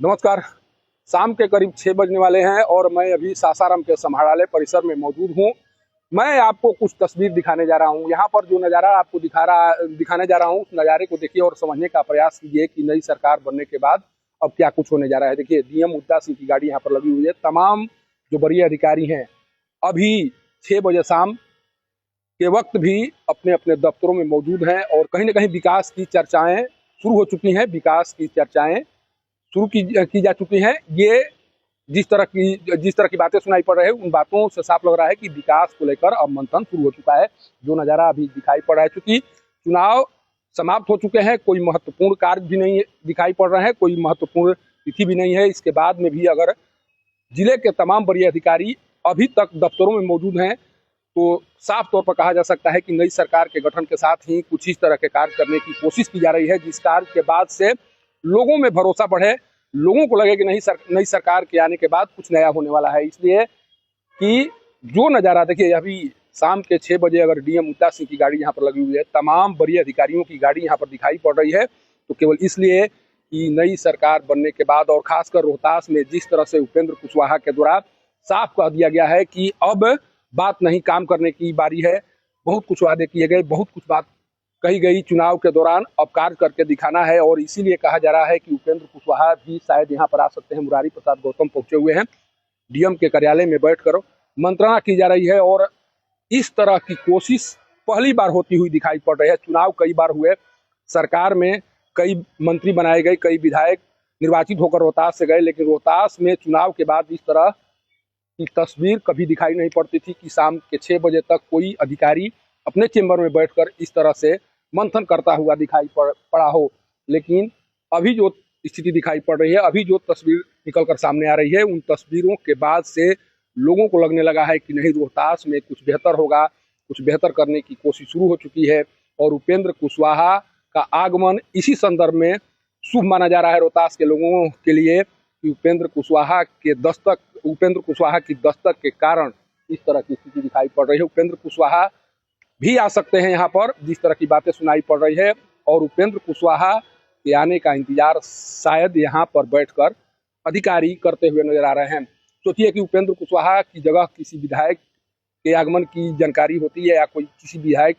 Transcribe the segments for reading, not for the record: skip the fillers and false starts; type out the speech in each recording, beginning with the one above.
नमस्कार। शाम के करीब 6 बजने वाले हैं और मैं अभी सासाराम के समाहरणालय परिसर में मौजूद हूं। मैं आपको कुछ तस्वीर दिखाने जा रहा हूं। यहां पर जो नज़ारा आपको दिखाने जा रहा हूं, उस नज़ारे को देखिए और समझने का प्रयास कीजिए कि नई सरकार बनने के बाद अब क्या कुछ होने जा रहा है। देखिए, डीएम मुद्दा सिंह की गाड़ी यहाँ पर लगी हुई है। तमाम जो वरीय अधिकारी हैं अभी 6 बजे शाम के वक्त भी अपने अपने दफ्तरों में मौजूद हैं और कहीं ना कहीं विकास की चर्चाएं शुरू हो चुकी हैं। विकास की चर्चाएं शुरू की जा चुकी हैं। ये जिस तरह की बातें सुनाई पड़ रही है, उन बातों से साफ लग रहा है कि विकास को लेकर अब मंथन शुरू हो चुका है। जो नज़ारा अभी दिखाई पड़ रहा है, चूंकि चुनाव समाप्त हो चुके हैं, कोई महत्वपूर्ण कार्य भी नहीं दिखाई पड़ रहे हैं, कोई महत्वपूर्ण तिथि भी नहीं है। इसके बाद में भी अगर जिले के तमाम वरीय अधिकारी अभी तक दफ्तरों में मौजूद हैं तो साफ तौर पर कहा जा सकता है कि नई सरकार के गठन के साथ ही कुछ इस तरह के कार्य करने की कोशिश की जा रही है, जिस कार्य के बाद से लोगों में भरोसा बढ़े, लोगों को लगे कि नई सरकार के आने के बाद कुछ नया होने वाला है। इसलिए कि जो नज़ारा देखिए, अभी शाम के 6 बजे अगर डीएम मुद्दा सिंह की गाड़ी यहाँ पर लगी हुई है, तमाम वरीय अधिकारियों की गाड़ी यहाँ पर दिखाई पड़ रही है, तो केवल इसलिए कि नई सरकार बनने के बाद और खासकर रोहतास में जिस तरह से उपेंद्र कुशवाहा के द्वारा साफ कह दिया गया है कि अब बात नहीं, काम करने की बारी है। बहुत कुछ वादे किए गए, बहुत कुछ बात कही गई चुनाव के दौरान, अब कार्य करके दिखाना है। और इसीलिए कहा जा रहा है कि उपेंद्र कुशवाहा भी शायद यहाँ पर आ सकते हैं। मुरारी प्रसाद गौतम पहुंचे हुए हैं, डीएम के कार्यालय में बैठकर मंत्रणा की जा रही है और इस तरह की कोशिश पहली बार होती हुई दिखाई पड़ रही है। चुनाव कई बार हुए, सरकार में कई मंत्री बनाए गए, कई विधायक निर्वाचित होकर रोहतास से गए, लेकिन रोहतास में चुनाव के बाद इस तरह की तस्वीर कभी दिखाई नहीं पड़ती थी कि शाम के 6 बजे तक कोई अधिकारी अपने चेंबर में बैठकर इस तरह से मंथन करता हुआ दिखाई पड़ा हो। लेकिन अभी जो स्थिति दिखाई पड़ रही है, अभी जो तस्वीर निकलकर सामने आ रही है, उन तस्वीरों के बाद से लोगों को लगने लगा है कि नहीं, रोहतास में कुछ बेहतर होगा, कुछ बेहतर करने की कोशिश शुरू हो चुकी है। और उपेंद्र कुशवाहा का आगमन इसी संदर्भ में शुभ माना जा रहा है रोहतास के लोगों के लिए कि उपेंद्र कुशवाहा की दस्तक के कारण इस तरह की स्थिति दिखाई पड़ रही है। उपेंद्र कुशवाहा भी आ सकते हैं यहाँ पर, जिस तरह की बातें सुनाई पड़ रही है, और उपेंद्र कुशवाहा के आने का इंतजार शायद यहाँ पर बैठकर अधिकारी करते हुए नजर आ रहे हैं। सोचिए कि उपेंद्र कुशवाहा की जगह किसी विधायक के आगमन की जानकारी होती है या कोई किसी विधायक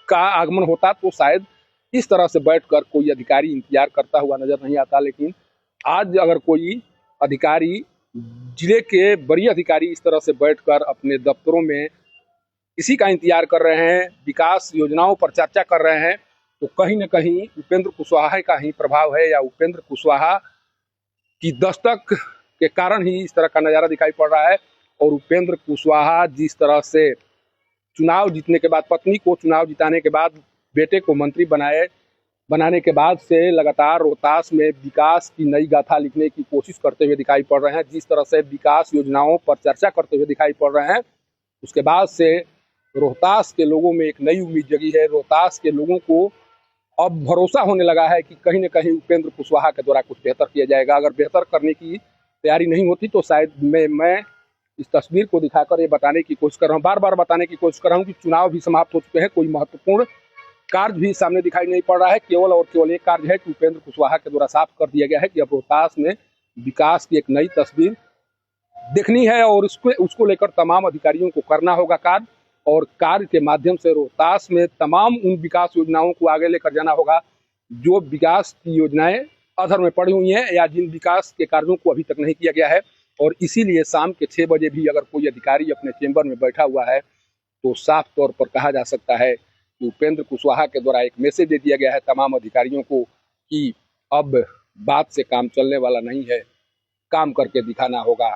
का आगमन होता तो शायद इस तरह से बैठकर कोई अधिकारी इंतजार करता हुआ नजर नहीं आता। लेकिन आज अगर कोई अधिकारी, जिले के वरीय अधिकारी इस तरह से बैठकर अपने दफ्तरों में इसी का इंतजार कर रहे हैं, विकास योजनाओं पर चर्चा कर रहे हैं, तो कहीं न कहीं उपेंद्र कुशवाहा का ही प्रभाव है या उपेंद्र कुशवाहा की दस्तक के कारण ही इस तरह का नज़ारा दिखाई पड़ रहा है। और उपेंद्र कुशवाहा जिस तरह से चुनाव जीतने के बाद, पत्नी को चुनाव जिताने के बाद बेटे को मंत्री बनाने के बाद से लगातार रोहतास में विकास की नई गाथा लिखने की कोशिश करते हुए दिखाई पड़ रहे हैं। जिस तरह से विकास योजनाओं पर चर्चा करते हुए दिखाई पड़ रहे हैं, उसके बाद से रोहतास के लोगों में एक नई उम्मीद जगी है। रोहतास के लोगों को अब भरोसा होने लगा है कि कहीं न कहीं उपेंद्र कुशवाहा के द्वारा कुछ बेहतर किया जाएगा। अगर बेहतर करने की तैयारी नहीं होती तो शायद मैं इस तस्वीर को दिखाकर ये बताने की कोशिश कर रहा हूँ, बार बार बताने की कोशिश कर रहा हूँ कि चुनाव भी समाप्त हो चुके हैं, कोई महत्वपूर्ण कार्य भी सामने दिखाई नहीं पड़ रहा है। केवल और केवल एक कार्य है कि उपेंद्र कुशवाहा के द्वारा साफ कर दिया गया है कि अब रोहतास में विकास की एक नई तस्वीर देखनी है और उसको लेकर तमाम अधिकारियों को करना होगा कार्य, और कार्य के माध्यम से रोहतास में तमाम उन विकास योजनाओं को आगे लेकर जाना होगा जो विकास की योजनाएं अधर में पड़ी हुई हैं या जिन विकास के कार्यों को अभी तक नहीं किया गया है। और इसीलिए शाम के 6 बजे भी अगर कोई अधिकारी अपने चेंबर में बैठा हुआ है तो साफ तौर पर कहा जा सकता है कि उपेंद्र कुशवाहा के द्वारा एक मैसेज दे दिया गया है तमाम अधिकारियों को कि अब बात से काम चलने वाला नहीं है, काम करके दिखाना होगा।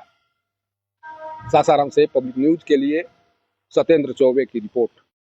सासाराम से पब्लिक न्यूज के लिए सत्येंद्र चौबे की रिपोर्ट।